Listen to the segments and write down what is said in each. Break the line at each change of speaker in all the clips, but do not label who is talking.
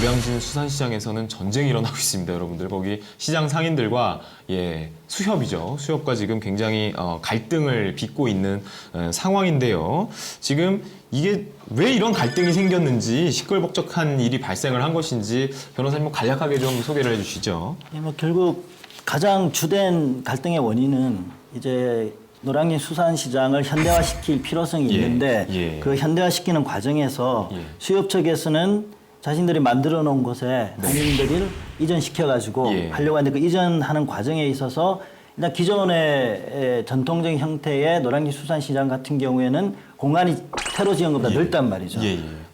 노량진 수산시장에서는 전쟁이 일어나고 있습니다, 여러분들. 거기 시장 상인들과 수협이죠. 수협과 지금 굉장히 갈등을 빚고 있는 상황인데요. 지금 이게 왜 이런 갈등이 생겼는지, 시끌벅적한 일이 발생을 한 것인지 변호사님 뭐 간략하게 좀 소개를 해주시죠.
뭐 결국 가장 주된 갈등의 원인은 이제 노량진 수산시장을 현대화시킬 필요성이 있는데 그 현대화시키는 과정에서 수협 측에서는 자신들이 만들어 놓은 곳에 상인들을 이전시켜가지고 하려고 하는데 그 이전하는 과정에 있어서 일단 기존의 전통적인 형태의 노량진 수산시장 같은 경우에는 공간이 테러 지역보다 넓단 말이죠.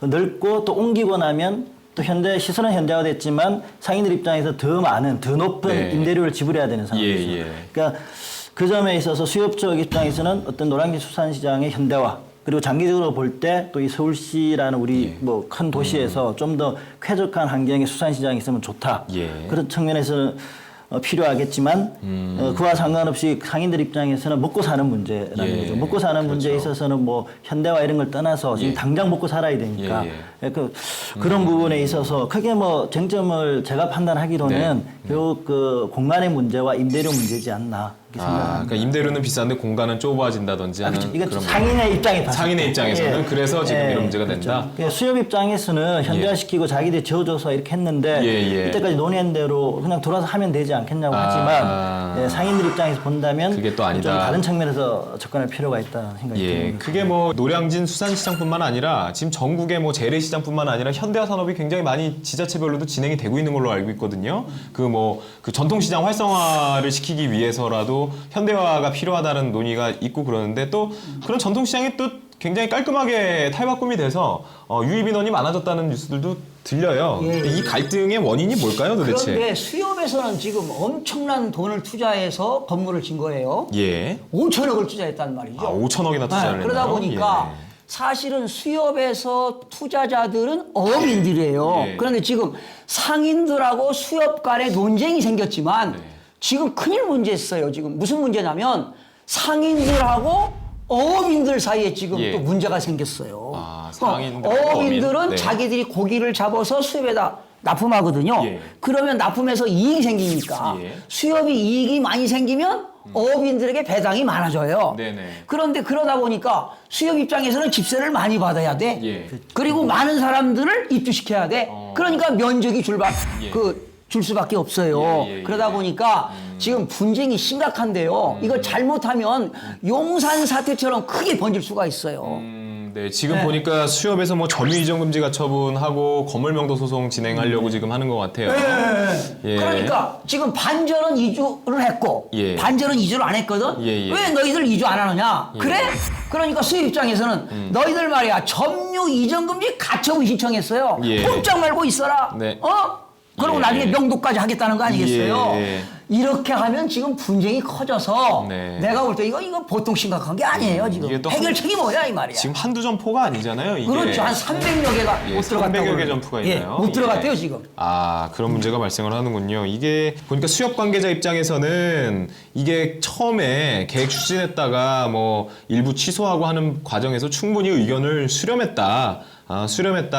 넓고 또 옮기고 나면 또 시설은 현대화됐지만 상인들 입장에서 더 많은, 더 높은 임대료를 지불해야 되는 상황이죠. 그러니까 그 점에 있어서 수협 쪽 입장에서는 어떤 노량진 수산시장의 현대화, 그리고 장기적으로 볼 때 또 이 서울시라는 우리 뭐 큰 도시에서 좀 더 쾌적한 환경의 수산시장이 있으면 좋다. 그런 측면에서는 필요하겠지만 그와 상관없이 상인들 입장에서는 먹고 사는 문제라는 거죠. 먹고 사는 문제에 있어서는 뭐 현대화 이런 걸 떠나서 지금 당장 먹고 살아야 되니까 그런 부분에 있어서 크게 뭐 쟁점을 제가 판단하기로는 결국 그 공간의 문제와 임대료 문제지 않나.
그러니까 임대료는 비싼데 공간은 좁아진다든지 하는
그렇죠. 이건 상인의 입장에 봤을
상인의 입장에서는 그래서 지금 이런 문제가 된다.
수협 입장에서는 현대화시키고 자기들이 지어줘서 이렇게 했는데 이때까지 논의한 대로 그냥 돌아서 하면 되지 않겠냐고 하지만 상인들 입장에서 본다면
그게 또 아니다.
좀 다른 측면에서 접근할 필요가 있다 생각이 듭니다.
그게 뭐 노량진 수산시장뿐만 아니라 지금 전국의 뭐 재래시장뿐만 아니라 현대화 산업이 굉장히 많이 지자체별로도 진행이 되고 있는 걸로 알고 있거든요. 그 전통시장 활성화를 시키기 위해서라도 현대화가 필요하다는 논의가 있고 그러는데 또 그런 전통시장이 또 굉장히 깔끔하게 탈바꿈이 돼서 유입 인원이 많아졌다는 뉴스들도 들려요. 근데 이 갈등의 원인이 뭘까요, 도대체?
그런데 수협에서는 지금 엄청난 돈을 투자해서 건물을 진 거예요. 5천억을 투자했단 말이죠.
5천억이나 투자를
그러다
했나요?
보니까 사실은 수협에서 투자자들은 어민들이에요. 그런데 지금 상인들하고 수협 간에 논쟁이 생겼지만 지금 큰일 문제 있어요. 지금 무슨 문제냐면 상인들하고 어민들 사이에 지금 또 문제가 생겼어요. 어민들은 자기들이 고기를 잡아서 수협에다 납품하거든요. 그러면 납품해서 이익이 생기니까 수협이 이익이 많이 생기면 어민들에게 배당이 많아져요. 그런데 그러다 보니까 수협 입장에서는 집세를 많이 받아야 돼. 그리고 많은 사람들을 입주시켜야 돼. 그러니까 면적이 줄 수밖에 없어요. 그러다 보니까 지금 분쟁이 심각한데요. 이걸 잘못하면 용산 사태처럼 크게 번질 수가 있어요.
지금 보니까 수협에서 뭐 점유이전 금지 가처분하고 건물명도 소송 진행하려고 지금 하는 것 같아요.
그러니까 지금 반절은 이주를 했고 반절은 이주를 안 했거든. 왜 너희들 이주 안 하느냐? 그래? 그러니까 수협 입장에서는 너희들 말이야 점유 이전 금지 가처분 신청했어요. 꼼짝 말고 있어라. 그리고 나중에 명도까지 하겠다는 거 아니겠어요? 이렇게 하면 지금 분쟁이 커져서 내가 볼 때 이거 보통 심각한 게 아니에요. 지금 해결책이 뭐야 이 말이야.
지금 한두 점포가 아니잖아요. 이게.
그렇죠. 한 300여 개가 못 들어갔다고.
300여 개 점포가 있나요?
못 들어갔대요 지금.
그런 문제가 발생을 하는군요. 이게 보니까 수협 관계자 입장에서는 이게 처음에 계획 추진했다가 뭐 일부 취소하고 하는 과정에서 충분히 의견을 수렴했다.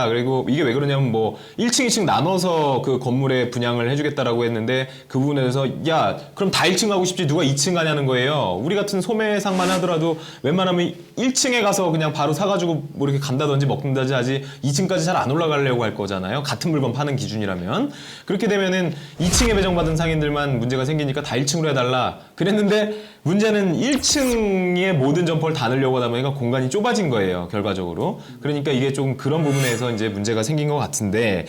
그리고 이게 왜 그러냐면 뭐 1층, 2층 나눠서 그 건물에 분양을 해주겠다라고 했는데 그 부분에 대해서 야 그럼 다 1층 가고 싶지 누가 2층 가냐는 거예요. 우리 같은 소매상만 하더라도 웬만하면 1층에 가서 그냥 바로 사가지고 뭐 이렇게 간다든지 먹는다든지 하지 2층까지 잘 안 올라가려고 할 거잖아요. 같은 물건 파는 기준이라면. 그렇게 되면은 2층에 배정받은 상인들만 문제가 생기니까 다 1층으로 해달라 그랬는데 문제는 1층에 모든 점포를 다 넣으려고 하다 보니까 공간이 좁아진 거예요, 결과적으로. 그러니까 이게 좀 그런 부분에서 이제 문제가 생긴 것 같은데,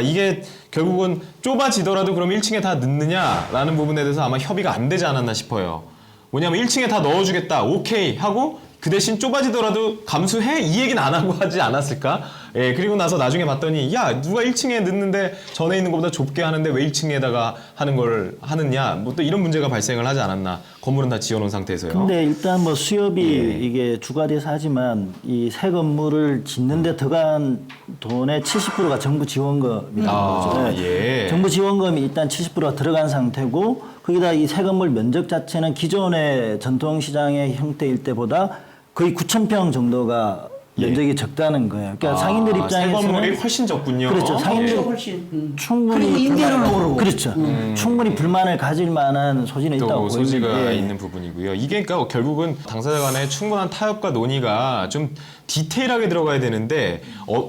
이게 결국은 좁아지더라도 그럼 1층에 다 넣느냐라는 부분에 대해서 아마 협의가 안 되지 않았나 싶어요. 뭐냐면 1층에 다 넣어주겠다, 오케이 하고 그 대신 좁아지더라도 감수해? 이 얘기는 안 하고 하지 않았을까? 그리고 나서 나중에 봤더니 야 누가 1층에 넣는데 전에 있는 것보다 좁게 하는데 왜 1층에다가 하는 걸 하느냐 뭐 또 이런 문제가 발생을 하지 않았나. 건물은 다 지어놓은 상태에서요.
근데 일단 뭐 수협이 이게 주가 돼서 하지만 이 새 건물을 짓는데 들어간 돈의 70%가 정부 지원금이라는 거죠. 정부 지원금이 일단 70%가 들어간 상태고 거기다 이 새 건물 면적 자체는 기존의 전통시장의 형태일 때보다 거의 9,000평 정도가 면적이 적다는 거예요. 그러니까 상인들
새
입장에서는
건물이 훨씬 적군요.
그렇죠. 상인들
훨씬
충분히
그리고 임대료를 모르고
그렇죠. 충분히 불만을 가질 만한 소지는 있다고
또 소지가
보이는데
있는 부분이고요. 이게 그러니까 결국은 당사자 간의 충분한 타협과 논의가 좀 디테일하게 들어가야 되는데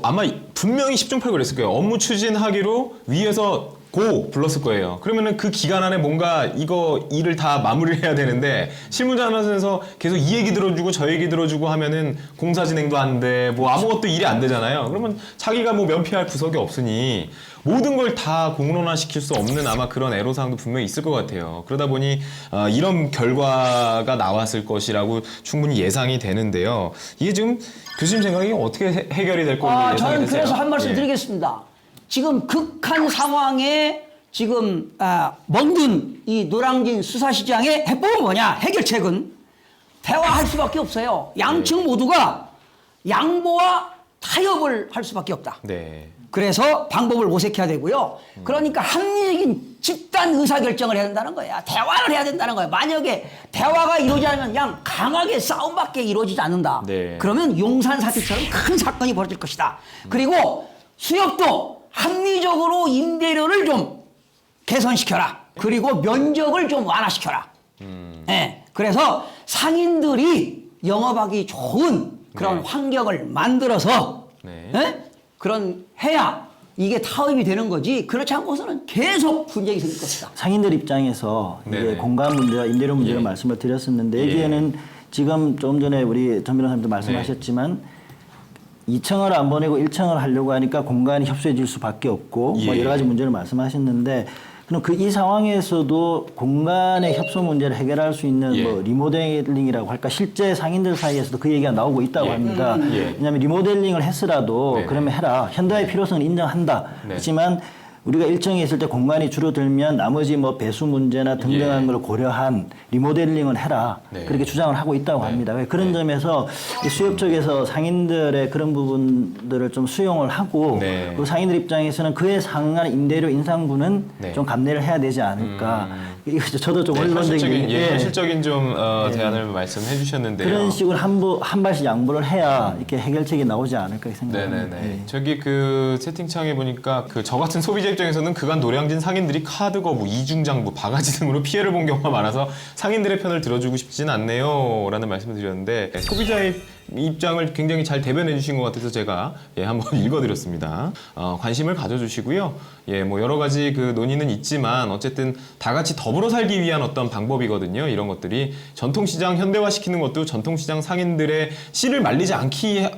아마 분명히 10중 8구 그랬을 거예요. 업무 추진하기로 위에서 고 불렀을 거예요. 그러면은 그 기간 안에 뭔가 이거 일을 다 마무리를 해야 되는데 실무자면서 계속 이 얘기 들어주고 저 얘기 들어주고 하면은 공사 진행도 안 돼. 뭐 아무것도 일이 안 되잖아요. 그러면 자기가 뭐 면피할 구석이 없으니 모든 걸 다 공론화시킬 수 없는 아마 그런 애로사항도 분명히 있을 것 같아요. 그러다 보니 이런 결과가 나왔을 것이라고 충분히 예상이 되는데요. 이게 지금 교수님 생각에 어떻게 해결이 될 걸로 예상이
저는
되세요?
그래서 한 말씀
예.
드리겠습니다. 지금 극한 상황에 지금 멍든 이 노량진 수사시장의 해법은 뭐냐? 해결책은 대화할 수밖에 없어요. 양측 모두가 양보와 타협을 할 수밖에 없다.
네.
그래서 방법을 모색해야 되고요. 그러니까 합리적인 집단 의사결정을 해야 된다는 거야. 대화를 해야 된다는 거야. 만약에 대화가 이루어지지 않으면 그냥 강하게 싸움밖에 이루어지지 않는다.
네.
그러면 용산 사태처럼 큰 사건이 벌어질 것이다. 그리고 수협도 합리적으로 임대료를 좀 개선시켜라. 그리고 면적을 좀 완화시켜라. 네. 그래서 상인들이 영업하기 좋은 그런
네.
환경을 만들어서
네.
네? 그런 해야 이게 타협이 되는 거지. 그렇지 않고서는 계속 분쟁이 생길 것이다.
상인들 입장에서 이제
네네.
공간 문제와 임대료 문제를
예.
말씀을 드렸었는데
예.
여기에는 지금 조금 전에 우리 전 변호사님도 말씀하셨지만 2층을 안 보내고 1층을 하려고 하니까 공간이 협소해질 수밖에 없고 뭐
예.
여러 가지 문제를 말씀하셨는데 그럼 이 상황에서도 공간의 협소 문제를 해결할 수 있는
예.
뭐 리모델링이라고 할까 실제 상인들 사이에서도 그 얘기가 나오고 있다고
예.
합니다.
예.
왜냐하면 리모델링을 했으라도
네.
그러면 해라. 현대화의 필요성을 인정한다.
네.
하지만 우리가 일정에 있을 때 공간이 줄어들면 나머지 뭐 배수 문제나 등등한
예.
걸 고려한 리모델링을 해라.
네.
그렇게 주장을 하고 있다고
네.
합니다. 그런
네.
점에서 이 수협 쪽에서 상인들의 그런 부분들을 좀 수용을 하고
네.
그리고 상인들 입장에서는 그에 상응하는 임대료 인상분은
네.
좀 감내를 해야 되지 않을까. 이거 저도 좀
네,
원론적인
현실적인 좀 대안을 말씀해 주셨는데요.
그런 식으로 한 발씩 양보를 해야 이렇게 해결책이 나오지 않을까 생각합니다.
네네네.
예.
저기 그 채팅창에 보니까 그 저 같은 소비자 입장에서는 그간 노량진 상인들이 카드 거부, 이중장부, 바가지 등으로 피해를 본 경우가 많아서 상인들의 편을 들어주고 싶진 않네요. 라는 말씀을 드렸는데 소비자의 입장을 굉장히 잘 대변해 주신 것 같아서 제가 한번 읽어드렸습니다. 관심을 가져주시고요. 뭐 여러 가지 그 논의는 있지만 어쨌든 다 같이 더불어 살기 위한 어떤 방법이거든요. 이런 것들이 전통시장 현대화시키는 것도 전통시장 상인들의 씨를 말리지 않게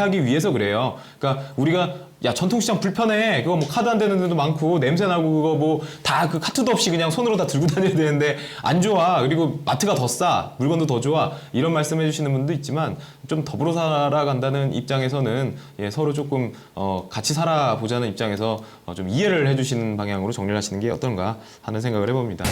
하기 위해서 그래요. 그러니까 우리가 야 전통시장 불편해 그거 뭐 카드 안 되는 데도 많고 냄새나고 그거 뭐 다 그 카트도 없이 그냥 손으로 다 들고 다녀야 되는데 안 좋아 그리고 마트가 더 싸 물건도 더 좋아 이런 말씀해 주시는 분도 있지만 좀 더불어 살아간다는 입장에서는 서로 조금 같이 살아보자는 입장에서 좀 이해를 해주시는 방향으로 정리를 하시는 게 어떤가 하는 생각을 해봅니다.